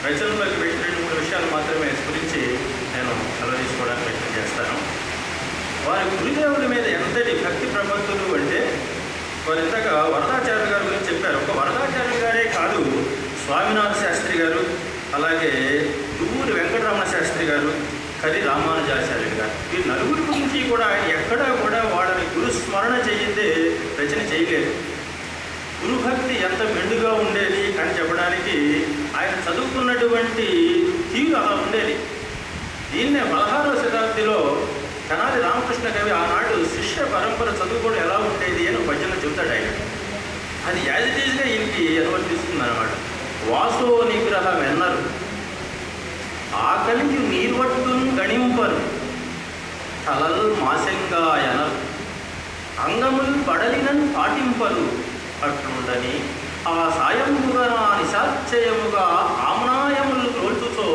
రచనలోకి పెట్టిన 2-3 విషయాలు మాత్రమే గురించి నేను సెలవు తీసుకోవడానికి ప్రయత్నం చేస్తాను. వారి గురుదేవుల మీద ఎంతటి భక్తి ప్రపత్తులు అంటే వారు ఇంతగా వరదాచార్య గారి గురించి చెప్పారు. ఒక వరదాచార్య గారే కాదు, స్వామినాథ శాస్త్రి గారు, అలాగే దువ్వూరి వెంకటరమణ శాస్త్రి గారు, కరి రామానుజాచార్యులు గారు, ఈ నలుగురి గురించి కూడా ఆయన ఎక్కడా కూడా వాళ్ళని గురుస్మరణ చేయితే రచన చేయలేదు. గురుభక్తి ఎంత మెండుగా ఉండేది అని చెప్పడానికి ఆయన చదువుకున్నటువంటి తీరు అలా ఉండేది. దీన్నే 16వ శతాబ్దిలో తెనాలి రామకృష్ణ కవి ఆనాడు శిష్య పరంపర చదువుకోవడం ఎలా ఉండేది అని పద్యంలో చెబుతాడు ఆయన. అది యాజ్ ఇట్ ఈజ్గా ఈయనకి అనువర్తిస్తుంది అన్నమాట. వాసో నిగ్రహం ఎన్నరు, ఆకలికి నీర్వట్టును గణింపరు, తలల్ మాసంగాయనరు, అంగములు పడలినను పాటింపరు, అట్లుండని ఆ సాయముగా నిశాచయముగా ఆమ్నాయములు తోల్చుతో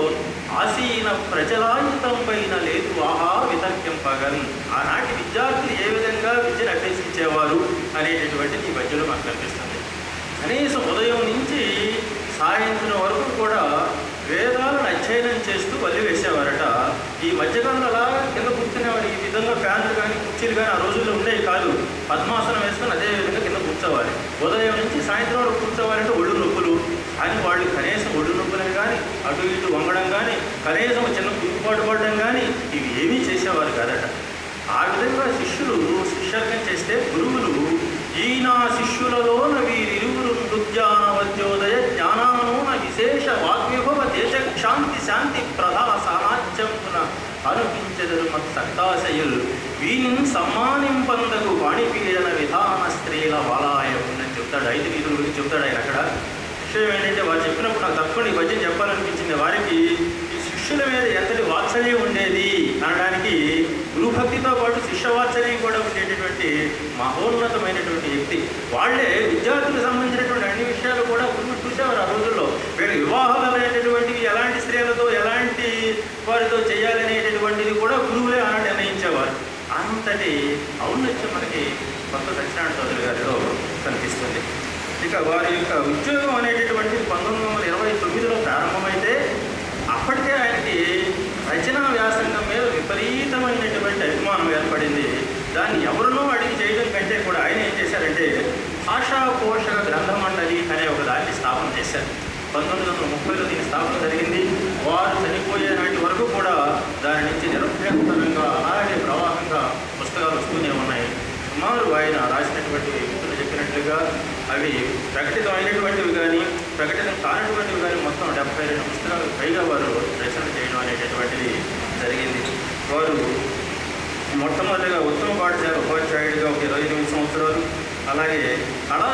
ఆసీన ప్రజలాయుతం పైన లేదు ఆహా వితర్కింపగన్. ఆనాటి విద్యార్థులు ఏ విధంగా విద్యను అభ్యసించేవారు అనేటటువంటిది ఈ మధ్యలో మనకు కనిపిస్తుంది. కనీసం ఉదయం నుంచి సాయంత్రం వరకు కూడా వేదాలను అధ్యయనం చేస్తూ వల్లి వేసేవారట. ఈ మధ్యకాలంలో అలా కింద కూర్చునేవారు. ఈ విధంగా ఫ్యాన్లు కానీ కుర్చీలు కానీ ఆ రోజుల్లో ఉండేవి కాదు. పద్మాసనం వేసుకొని అదే విధంగా కింద కూర్చోవాలి. ఉదయం నుంచి సాయంత్రం వరకు కూర్చోవాలంటే ఒళ్ళు నొప్పులు. కానీ వాళ్ళు కనీసం ఒళ్ళు నొప్పులను కానీ అటు ఇటు వంగడం కానీ కనీసం చిన్న కుట్టుబాటు పడడం కానీ ఇవి ఏమీ చేసేవారు కాదట. ఆ విధంగా శిష్యులు శిష్యర్గం చేస్తే గురువులు ఈయన శిష్యులలోన వీరిరువురు నృత్యానవద్యోదయ జ్ఞానానూన విశేష వాగ్విభవ దేశ శాంతి శాంతి ప్రధా సానాచ్యమున అనుపించెదరు మత్ సక్తాశయులు వీనిని సమ్మానింపందకు వాణిపీడన విధాన స్త్రీల వలాయం అని చెప్తాడు. 5 వీధుల గురించి చెప్తాడు ఆయన. అక్కడ విషయం ఏంటంటే వారు చెప్పినప్పుడు నాకు తప్పకుండా ఈ భజన చెప్పాలనిపించింది. వారికి ఈ శిష్యుల మీద ఎంతటి వాత్సల్యం ఉండేది అనడానికి గురుభక్తితో పాటు శిష్యవాత్సల్యం కూడా ఉండేటటువంటి మహోన్నతమైనటువంటి వ్యక్తి. వాళ్ళే విద్యార్థులకు సంబంధించినటువంటి అన్ని విషయాలు కూడా గురువు చూసేవారు ఆ రోజుల్లో. వీళ్ళ వివాహాలు అనేటటువంటివి ఎలాంటి స్త్రీలతో ఎలాంటి వారితో చేయాలనేటటువంటిది కూడా గురువులే ఆనాడు నిర్ణయించేవారు. అంతటి ఔన్నత్యం మనకి కొత్త సత్యనారాయణ చౌదరి గారిలో కనిపిస్తుంది. ఇక వారి యొక్క ఉద్యోగం అనేటటువంటిది 1929లో ప్రారంభమైతే అప్పటికే ఆయనకి రచనా వ్యాసంగం మీద విపరీతమైనటువంటి అభిమానం ఏర్పడింది. దాన్ని ఎవరినో అడిగి చేయడం కంటే కూడా ఆయన ఏం చేశారంటే భాషా పోషక గ్రంథ మండలి అనే ఒక దాన్ని స్థాపన చేశారు. 1930లో దీని స్థాపన జరిగింది. వారు చనిపోయే నాటి వరకు కూడా దాని నుంచి నిరభ్యంతరంగా అలాగే ప్రవాహంగా పుస్తకాలు వస్తూనే ఉన్నాయి. సుమారు ఆయన రాసినటువంటి మిత్రులు చెప్పినట్లుగా అవి ప్రకటితమైనటువంటివి కానీ ప్రకటితం కానటువంటివి కానీ మొత్తం 72 పుస్తకాలకు పైగా వారు రచన చేయడం అనేటటువంటిది జరిగింది. వారు మొట్టమొదటిగా ఉత్తమ పాఠశాల ఉపాధ్యాయుడిగా ఒక 28 సంవత్సరాలు, అలాగే కళా